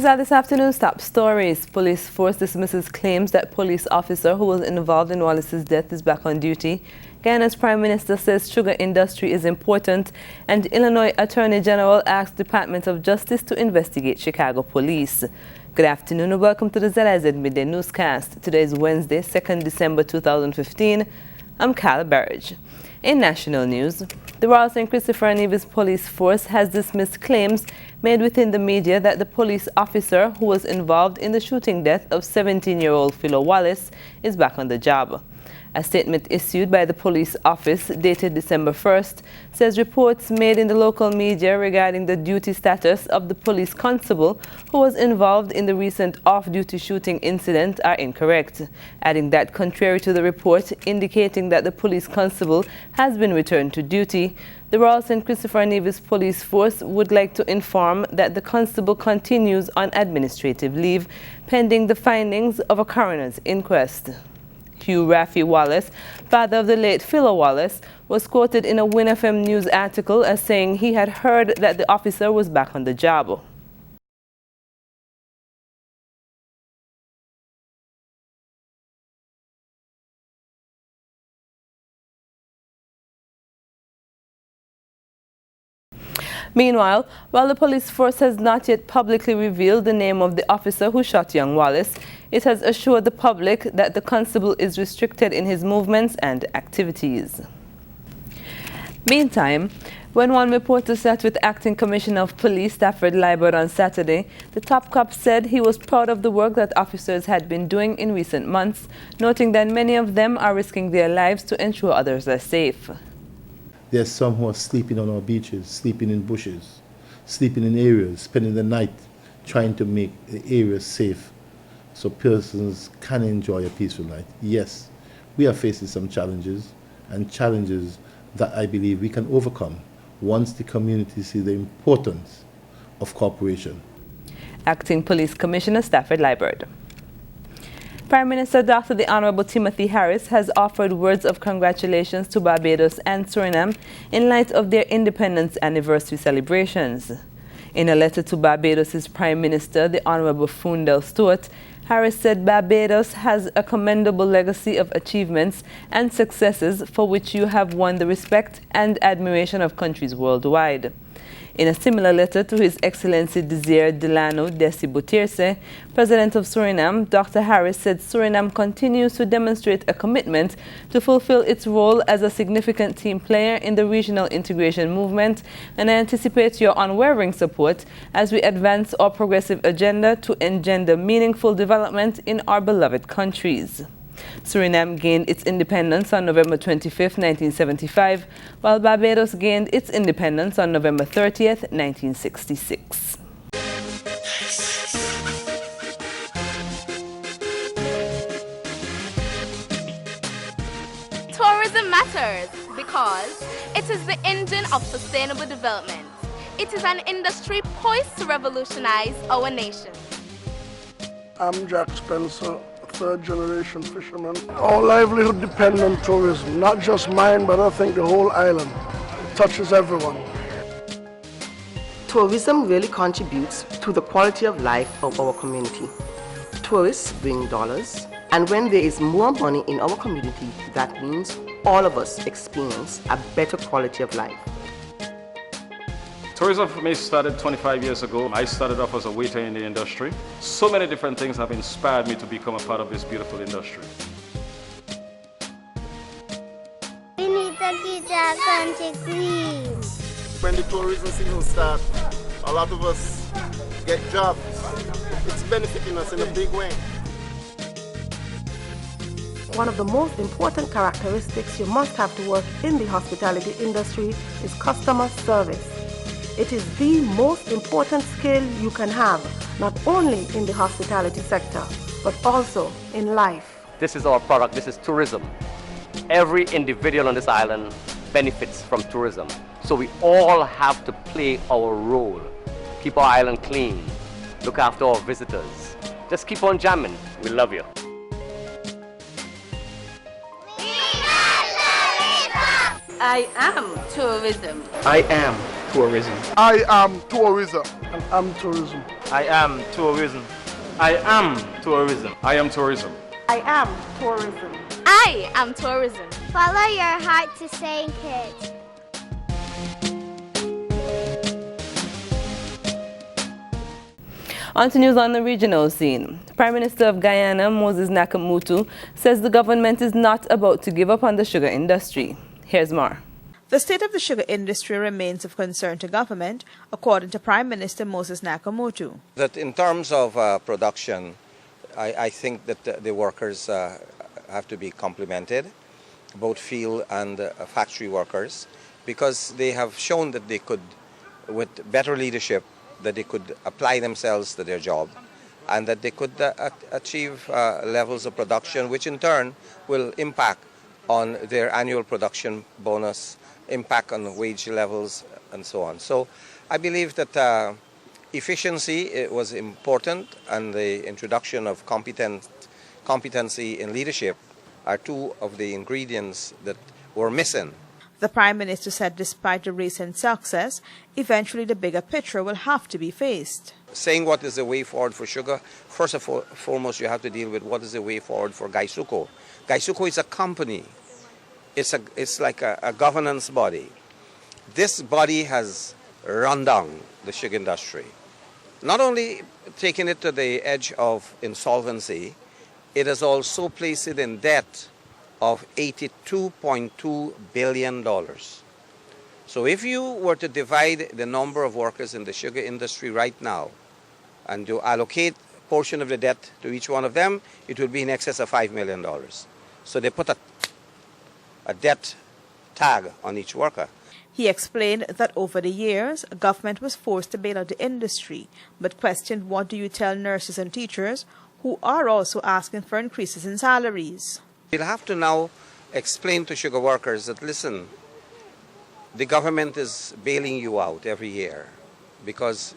are this afternoon's top stories. Police force dismisses claims that police officer who was involved in Wallace's death is back on duty. Guyana's Prime Minister says sugar industry is important, and Illinois Attorney General asks Department of Justice to investigate Chicago police. Good afternoon and welcome to the ZIZ Midday Newscast. Today is Wednesday, 2nd December 2015. I'm Kyle Burridge. In national news, the Royal St. Christopher and Nevis Police Force has dismissed claims made within the media that the police officer who was involved in the shooting death of 17-year-old Philo Wallace is back on the job. A statement issued by the police office dated December 1st says reports made in the local media regarding the duty status of the police constable who was involved in the recent off-duty shooting incident are incorrect, adding that contrary to the report indicating that the police constable has been returned to duty, the Royal St. Christopher and Nevis Police Force would like to inform that the constable continues on administrative leave pending the findings of a coroner's inquest. Hugh Raffy Wallace, father of the late Philo Wallace, was quoted in a Win FM News article as saying he had heard that the officer was back on the job. Meanwhile, while the police force has not yet publicly revealed the name of the officer who shot young Wallace, it has assured the public that the constable is restricted in his movements and activities. Meantime, when one reporter sat with Acting Commissioner of Police Stafford Liburd on Saturday, the top cop said he was proud of the work that officers had been doing in recent months, noting that many of them are risking their lives to ensure others are safe. There's some who are sleeping on our beaches, sleeping in bushes, sleeping in areas, spending the night trying to make the areas safe so persons can enjoy a peaceful night. Yes, we are facing some challenges, and challenges that I believe we can overcome once the community sees the importance of cooperation. Acting Police Commissioner Stafford Liburd. Prime Minister Dr. the Honorable Timothy Harris has offered words of congratulations to Barbados and Suriname in light of their independence anniversary celebrations. In a letter to Barbados' Prime Minister, the Honorable Fundel Stewart, Harris said Barbados has a commendable legacy of achievements and successes for which you have won the respect and admiration of countries worldwide. In a similar letter to His Excellency Desir Delano Desi Boutirse, President of Suriname, Dr. Harris said Suriname continues to demonstrate a commitment to fulfill its role as a significant team player in the regional integration movement, and I anticipate your unwavering support as we advance our progressive agenda to engender meaningful development in our beloved countries. Suriname gained its independence on November 25, 1975, while Barbados gained its independence on November 30, 1966. Tourism matters because it is the engine of sustainable development. It is an industry poised to revolutionize our nation. I'm Jack Spencer, third-generation fisherman. Our livelihood depends on tourism, not just mine, but I think the whole island. It touches everyone. Tourism really contributes to the quality of life of our community. Tourists bring dollars, and when there is more money in our community, that means all of us experience a better quality of life. Tourism for me started 25 years ago. I started off as a waiter in the industry. So many different things have inspired me to become a part of this beautiful industry. We need to keep our country clean. When the tourism season starts, a lot of us get jobs. It's benefiting us in a big way. One of the most important characteristics you must have to work in the hospitality industry is customer service. It is the most important skill you can have, not only in the hospitality sector, but also in life. This is our product, this is tourism. Every individual on this island benefits from tourism. So we all have to play our role. Keep our island clean, look after our visitors. Just keep on jamming, we love you. I am tourism. I am tourism. I am tourism. And I'm tourism. I am tourism. I am tourism. I am tourism. I am tourism. I am tourism. Follow your heart to saying kids. On to news on the regional scene. Prime Minister of Guyana, Moses Nakamutu, says the government is not about to give up on the sugar industry. Here's more. The state of the sugar industry remains of concern to government, according to Prime Minister Moses Nakamutu. That in terms of production, I think that the workers have to be complimented, both field and factory workers, because they have shown that they could, with better leadership, that they could apply themselves to their job and that they could achieve levels of production which in turn will impact on their annual production bonus, impact on wage levels and so on. So I believe that efficiency was important and the introduction of competency in leadership are two of the ingredients that were missing. The Prime Minister said despite the recent success, eventually the bigger picture will have to be faced. Saying what is the way forward for sugar, first of all, foremost you have to deal with what is the way forward for Gaisuco. Gaisuco is a company. It's like a governance body. This body has run down the sugar industry. Not only taking it to the edge of insolvency, it has also placed it in debt of $82.2 billion. So if you were to divide the number of workers in the sugar industry right now and to allocate a portion of the debt to each one of them, it would be in excess of $5 million. So they put a debt tag on each worker. He explained that over the years, government was forced to bail out the industry, but questioned what do you tell nurses and teachers who are also asking for increases in salaries. We'll have to now explain to sugar workers that, listen, the government is bailing you out every year because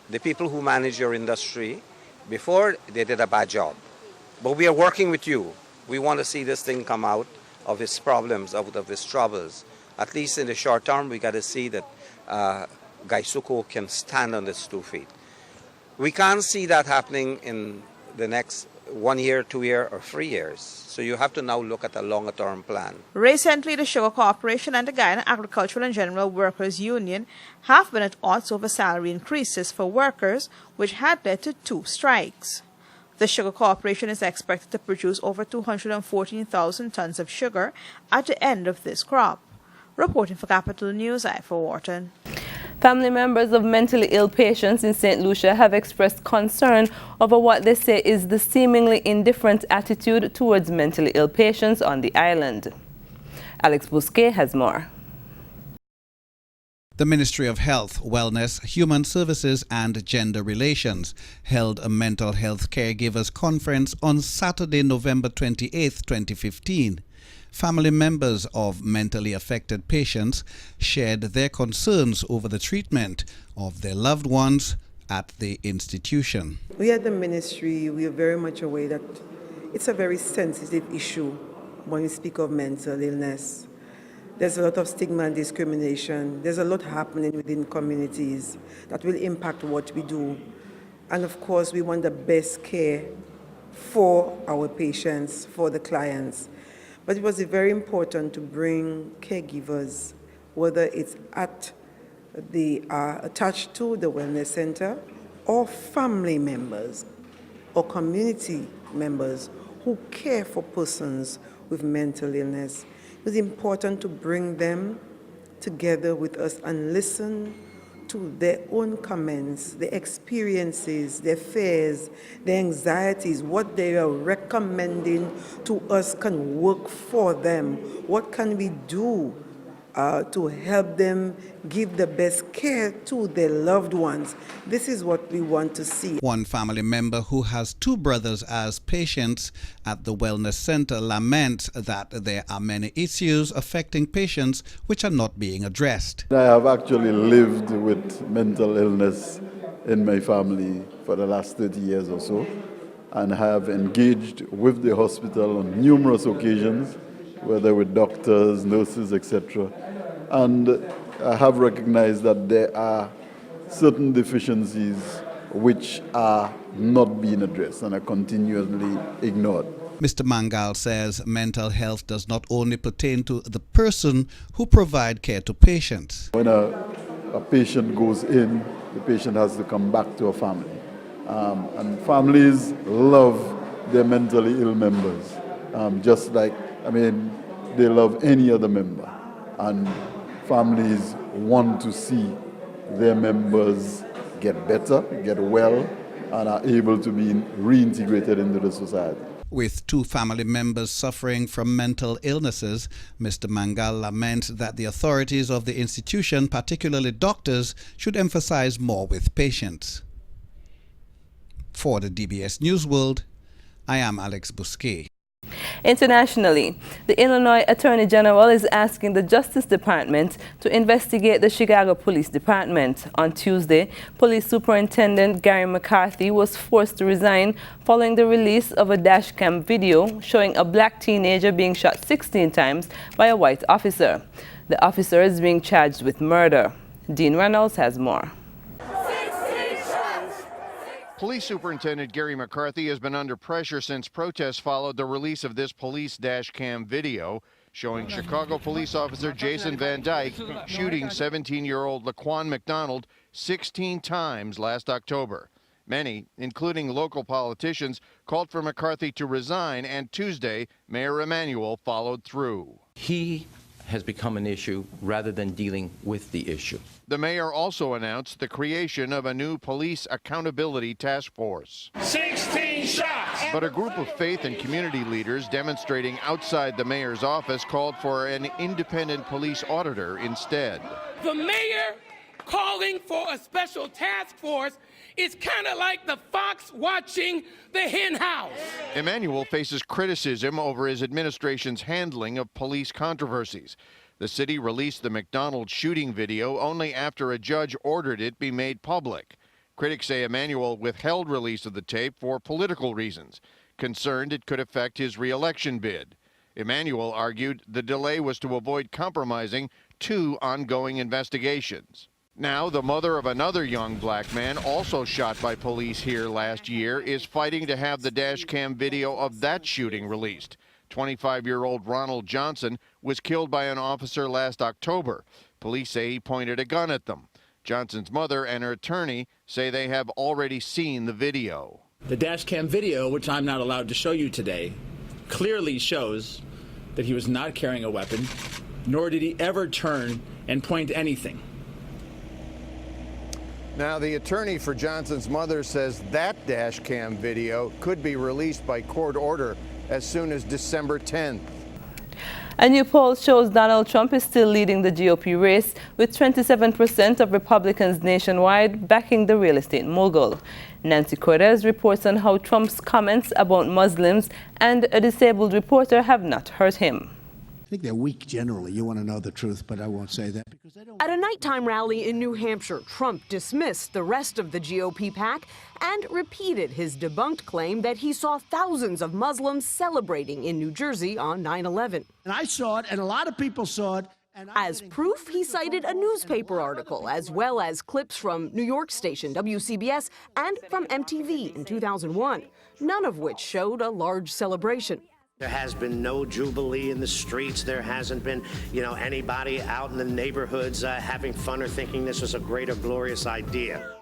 the people who manage your industry, before they did a bad job. But we are working with you. We want to see this thing come out of its problems, out of its troubles. At least in the short term, we got to see that Gaisuco can stand on its 2 feet. We can't see that happening in the next 1 year, 2 years, or 3 years. So you have to now look at a longer term plan. Recently, the Sugar Corporation and the Guyana Agricultural and General Workers Union have been at odds over salary increases for workers, which had led to 2 strikes. The Sugar Corporation is expected to produce over 214,000 tons of sugar at the end of this crop. Reporting for Capital News, Ifor Wharton. Family members of mentally ill patients in St. Lucia have expressed concern over what they say is the seemingly indifferent attitude towards mentally ill patients on the island. Alex Bousquet has more. The Ministry of Health, Wellness, Human Services and Gender Relations held a mental health caregivers conference on Saturday, November 28, 2015. Family members of mentally affected patients shared their concerns over the treatment of their loved ones at the institution. We at the ministry, we are very much aware that it's a very sensitive issue when we speak of mental illness. There's a lot of stigma and discrimination. There's a lot happening within communities that will impact what we do. And of course, we want the best care for our patients, for the clients. But it was very important to bring caregivers, whether it's at the attached to the wellness center or family members or community members who care for persons with mental illness. It was important to bring them together with us and listen to their own comments, their experiences, their fears, their anxieties, what they are recommending to us can work for them. What can we do to help them give the best care to their loved ones? This is what we want to see. One family member who has 2 brothers as patients at the wellness center laments that there are many issues affecting patients which are not being addressed. I have actually lived with mental illness in my family for the last 30 years or so, and have engaged with the hospital on numerous occasions, whether with doctors, nurses, etc. And I have recognized that there are certain deficiencies which are not being addressed and are continually ignored. Mr. Mangal says mental health does not only pertain to the person who provide care to patients. When a patient goes in, the patient has to come back to a family. And families love their mentally ill members, just like, they love any other member. And families want to see their members get better, get well, and are able to be reintegrated into the society. With 2 family members suffering from mental illnesses, Mr. Mangal laments that the authorities of the institution, particularly doctors, should emphasize more with patients. For the DBS News World, I am Alex Bousquet. Internationally, the Illinois Attorney General is asking the Justice Department to investigate the Chicago Police Department. On Tuesday, Police Superintendent Gary McCarthy was forced to resign following the release of a dash cam video showing a black teenager being shot 16 times by a white officer. The officer is being charged with murder. Dean Reynolds has more. Police Superintendent Gary McCarthy has been under pressure since protests followed the release of this police dash cam video showing Chicago police officer Jason Van Dyke shooting 17-year-old Laquan McDonald 16 times last October. Many, including local politicians, called for McCarthy to resign, and Tuesday, Mayor Emanuel followed through. He has become an issue rather than dealing with the issue. The mayor also announced the creation of a new police accountability task force. 16 shots! But a group of faith and community leaders demonstrating outside the mayor's office called for an independent police auditor instead. The mayor calling for a special task force is kind of like the fox watching the hen house. Emanuel faces criticism over his administration's handling of police controversies. The city released the McDonald shooting video only after a judge ordered it be made public. Critics say Emanuel withheld release of the tape for political reasons, concerned it could affect his re-election bid. Emanuel argued the delay was to avoid compromising 2 ongoing investigations. Now, the mother of another young black man, also shot by police here last year, is fighting to have the dash cam video of that shooting released. 25-year-old Ronald Johnson was killed by an officer last October. Police say he pointed a gun at them. Johnson's mother and her attorney say they have already seen the video. The dash cam video, which I'm not allowed to show you today, clearly shows that he was not carrying a weapon, nor did he ever turn and point anything. Now, the attorney for Johnson's mother says that dash cam video could be released by court order as soon as December 10th. A new poll shows Donald Trump is still leading the GOP race, with 27% of Republicans nationwide backing the real estate mogul. Nancy Cortez reports on how Trump's comments about Muslims and a disabled reporter have not hurt him. I think they're weak generally. You want to know the truth, but I won't say that. At a nighttime rally in New Hampshire, Trump dismissed the rest of the GOP pack and repeated his debunked claim that he saw thousands of Muslims celebrating in New Jersey on 9/11. And I saw it, and a lot of people saw it. As proof, he cited a newspaper article, as well as clips from New York station WCBS and from MTV in 2001, none of which showed a large celebration. There has been no jubilee in the streets. There hasn't been, anybody out in the neighborhoods having fun or thinking this was a great or glorious idea.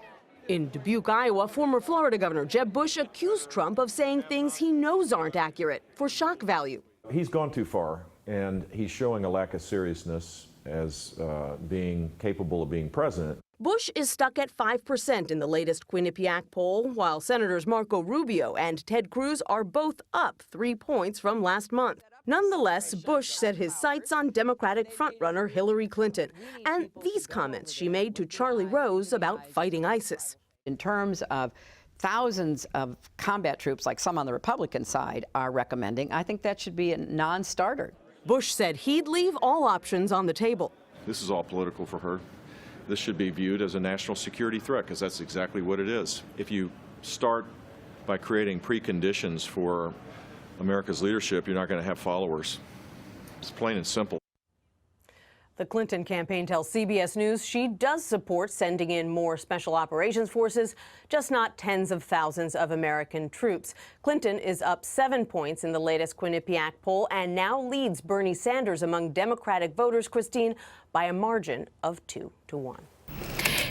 In Dubuque, Iowa, former Florida Governor Jeb Bush accused Trump of saying things he knows aren't accurate for shock value. He's gone too far, and he's showing a lack of seriousness as being capable of being president. Bush is stuck at 5% in the latest Quinnipiac poll, while Senators Marco Rubio and Ted Cruz are both up 3 points from last month. Nonetheless, Bush set his sights on Democratic frontrunner Hillary Clinton, and these comments she made to Charlie Rose about fighting ISIS. In terms of thousands of combat troops, like some on the Republican side are recommending, I think that should be a non-starter. Bush said he'd leave all options on the table. This is all political for her. This should be viewed as a national security threat, because that's exactly what it is. If you start by creating preconditions for America's leadership, you're not going to have followers. It's plain and simple. The Clinton campaign tells CBS News she does support sending in more special operations forces, just not tens of thousands of American troops. Clinton is up 7 points in the latest Quinnipiac poll and now leads Bernie Sanders among Democratic voters, Christine, by a margin of 2-1.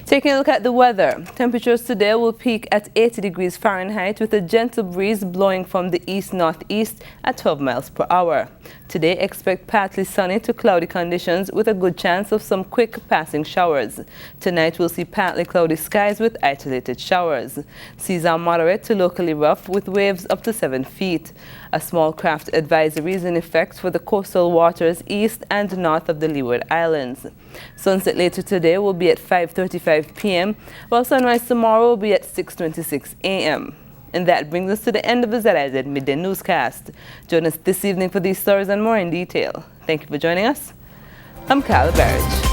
Taking a look at the weather, temperatures today will peak at 80 degrees Fahrenheit with a gentle breeze blowing from the east-northeast at 12 miles per hour. Today, expect partly sunny to cloudy conditions with a good chance of some quick passing showers. Tonight, we'll see partly cloudy skies with isolated showers. Seas are moderate to locally rough with waves up to 7 feet. A small craft advisory is in effect for the coastal waters east and north of the Leeward Islands. Sunset later today will be at 5:35 p.m., while sunrise tomorrow will be at 6:26 a.m. And that brings us to the end of the ZIZ Midday Newscast. Join us this evening for these stories and more in detail. Thank you for joining us. I'm Carla Barrage.